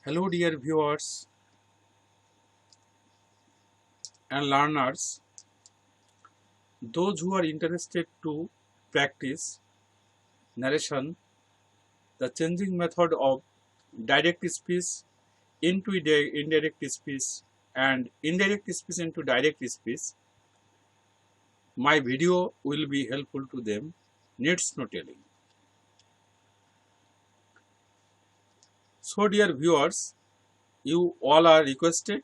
Hello dear viewers and learners, those who are interested to practice narration, the changing method of direct speech into indirect speech and indirect speech into direct speech, my video will be helpful to them, needs no telling. So dear viewers, you all are requested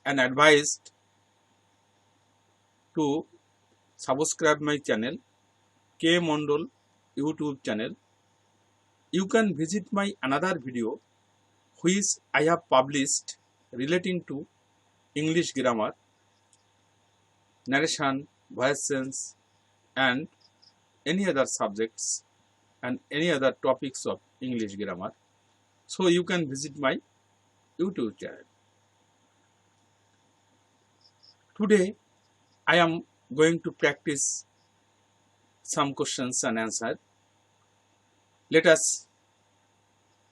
and advised to subscribe my channel, K Mondal YouTube channel. You can visit my another video which I have published relating to English grammar, narration, voice sense and any other subjects and any other topics of English grammar. So you can visit my YouTube channel. Today I am going to practice some questions and answers. Let us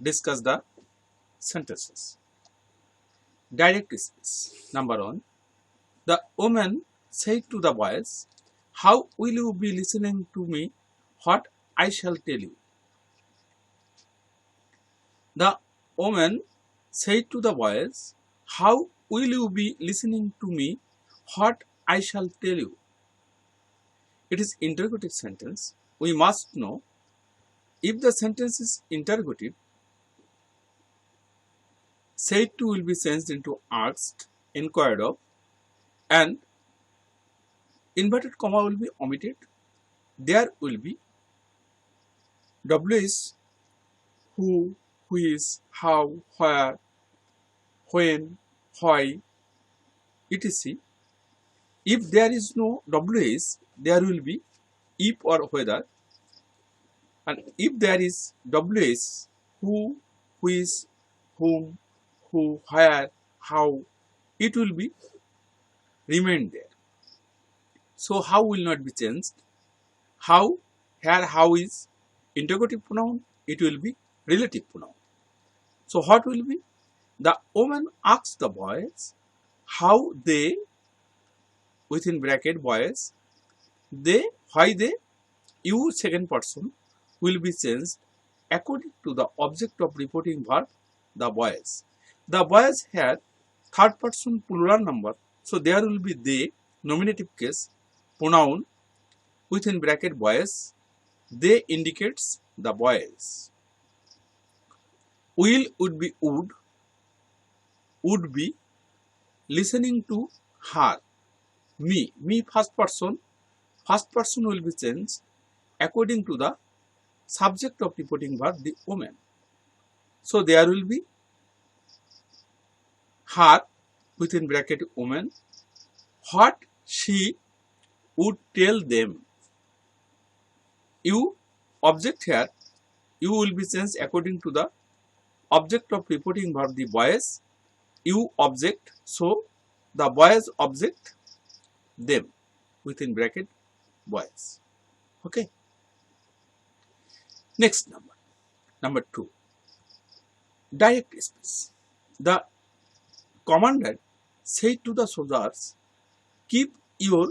discuss the sentences. Direct speech. Number 1. The woman said to the boys, "How will you be listening to me? What I shall tell you?" The woman said to the boys, "How will you be listening to me? What I shall tell you?" It is interrogative sentence. We must know if the sentence is interrogative, said to will be changed into asked, inquired of, and inverted comma will be omitted. There will be WH, who, which, how, where, when, why, etc. If there is no WH, there will be if or whether, and if there is WH, who, which, whom, who, where, how, it will be remain there. So how will not be changed. How, here how is interrogative pronoun, it will be relative pronoun. So what will be? The woman asks the boys how they, within bracket boys, they, why they, you second person will be changed according to the object of reporting verb, the boys. The boys had third person plural number, so there will be they, nominative case, pronoun within bracket boys, they indicates the boys. Will would be would be listening to her, me first person will be changed according to the subject of reporting verb, the woman. So there will be her within bracket woman, what she would tell them. You object here, you will be changed according to the object of reporting verb, the boys, you object, so the boys object them within bracket boys. Okay. Next number 2. Direct speech. The commander said to the soldiers, "Keep your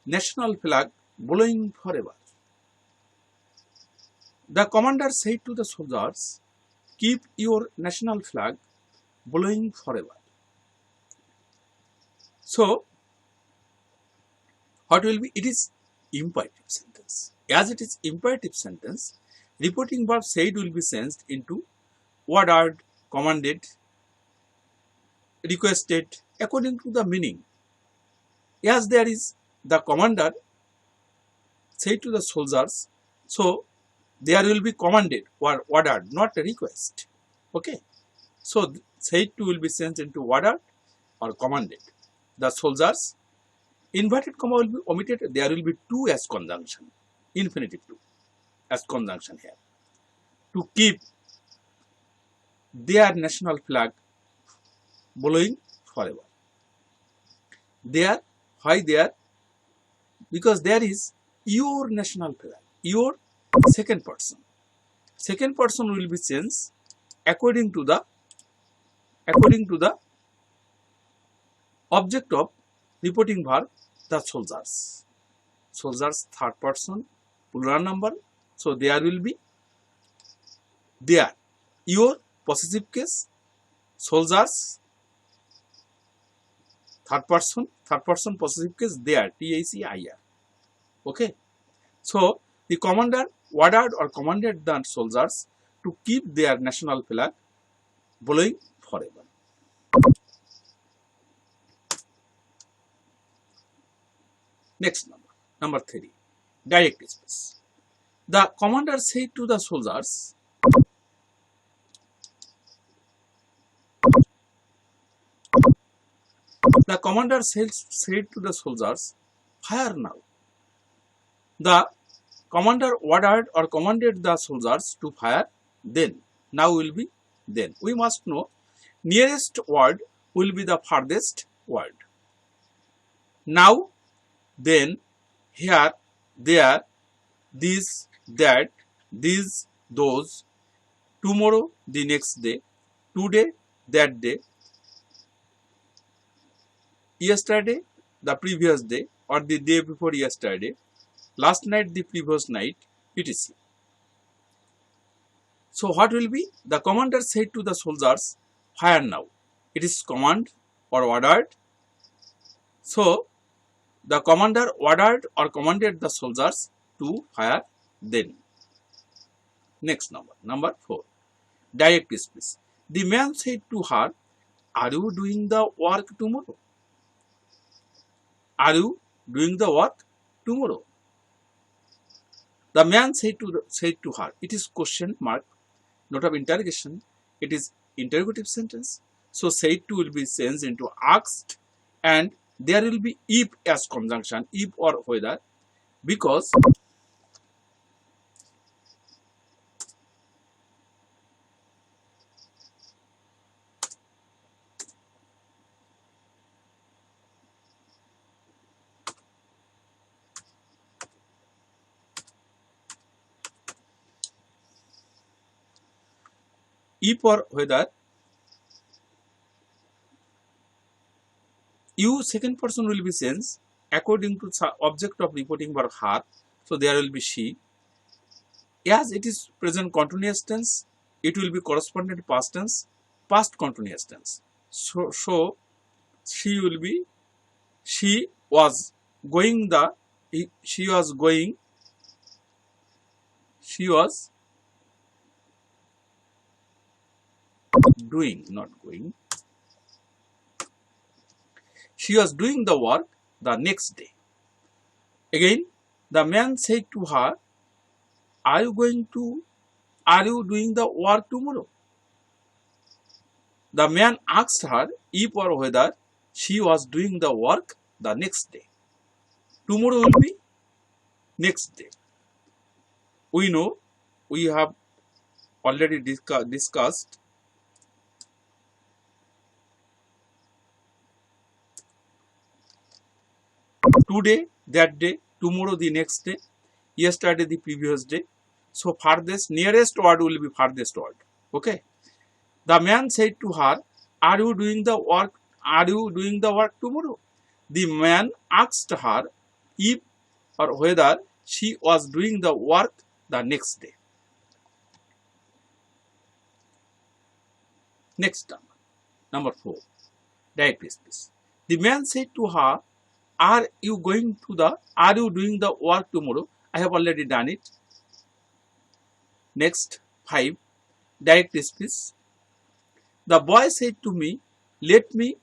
national flag blowing forever." The commander said to the soldiers, "Keep your national flag blowing forever." So what will be? It is imperative sentence. As it is imperative sentence, reporting verb said will be changed into ordered, commanded, requested according to the meaning. As there is the commander said to the soldiers, so there will be commanded or ordered, not a request. Okay. So said to will be changed into ordered or commanded. The soldiers, inverted comma will be omitted. There will be to as conjunction, infinitive to as conjunction here, to keep their national flag blowing forever. There, why there? Because there is your national flag, your second person. Second person will be changed according to the according to the object of reporting verb, the soldiers. Soldiers, third person, plural number. So there will be there. Your possessive case, soldiers, third person possessive case, there, TACIR. Okay. So the commander ordered or commanded the soldiers to keep their national flag blowing forever. Next number 3, direct speech. The commander said to the soldiers, fire now. The commander ordered or commanded the soldiers to fire then. Now will be then. We must know nearest word will be the farthest word. Now, then, here, there, this, that, these, those, tomorrow, the next day, today, that day, yesterday, the previous day, or the day before yesterday, last night, the previous night, etc. So what will be? The commander said to the soldiers, fire now. It is command or ordered. So the commander ordered or commanded the soldiers to fire then. Next number 4, direct speech. The man said to her, are you doing the work tomorrow? Are you doing the work tomorrow? The man said to her. It is question mark, note of interrogation. It is interrogative sentence. So said to will be changed into asked, and there will be if as conjunction, if or whether, because if or whether, you second person will be changed according to object of reporting verb her. So there will be she. As it is present continuous tense, it will be correspondent past tense, past continuous tense. So she will be, she was going, doing, not going. She was doing the work the next day. Again, the man said to her, are you doing the work tomorrow? The man asked her if or whether she was doing the work the next day. Tomorrow will be next day. We know, we have already discussed today, that day, tomorrow, the next day, yesterday, the previous day. So farthest, nearest word will be farthest word. Okay. The man said to her, are you doing the work? Are you doing the work tomorrow? The man asked her if or whether she was doing the work the next day. Next number 4, direct speech. The man said to her, are you doing the work tomorrow? I have already done it. Next 5, direct speech. The boy said to me, let me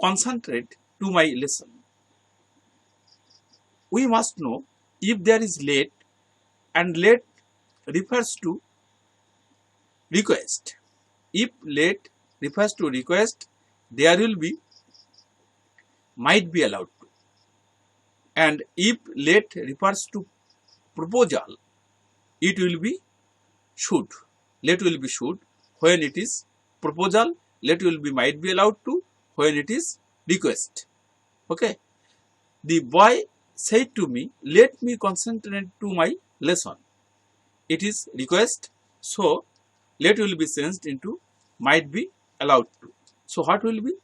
concentrate to my lesson. We must know if there is let, and let refers to request. If let refers to request, there will be might be allowed to. And if let refers to proposal, it will be should. Let will be should. When it is proposal, let will be might be allowed to. When it is request. Okay. The boy said to me, let me concentrate to my lesson. It is request. So let will be changed into might be allowed to. So what will be?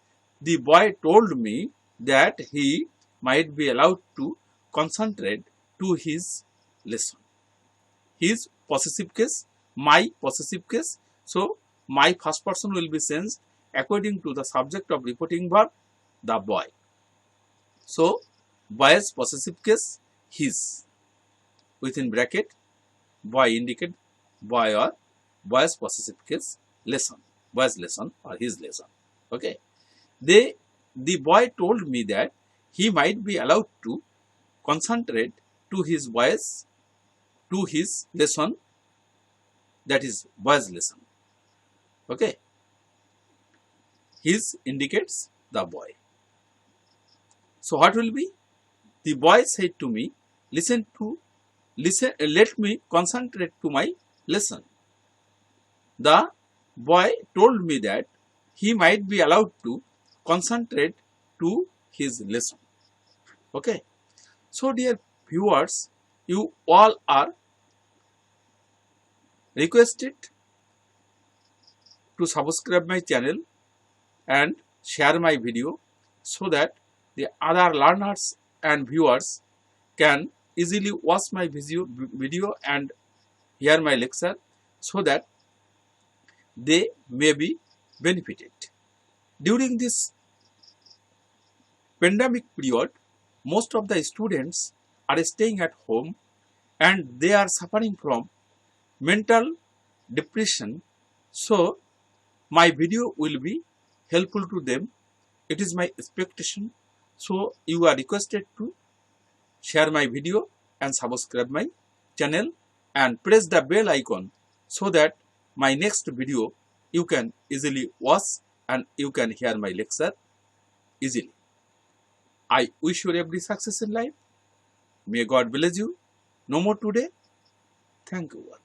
The boy told me that he might be allowed to concentrate to his lesson. His possessive case, my possessive case. So my first person will be changed according to the subject of reporting verb, the boy. So boy's possessive case, his, within bracket, boy indicate boy or boy's possessive case, lesson, boy's lesson or his lesson. Okay. The boy told me that he might be allowed to concentrate to his lesson, that is boy's lesson. Okay. His indicates the boy. So what will be? The boy said to me, let me concentrate to my lesson. The boy told me that he might be allowed to concentrate to his lesson. Okay. So dear viewers, you all are requested to subscribe my channel and share my video so that the other learners and viewers can easily watch my video and hear my lecture, so that they may be benefited. During this pandemic period, most of the students are staying at home and they are suffering from mental depression. So my video will be helpful to them. It is my expectation. So you are requested to share my video and subscribe my channel and press the bell icon so that my next video you can easily watch and you can hear my lecture easily. I wish you every success in life. May God bless you. No more today. Thank you all.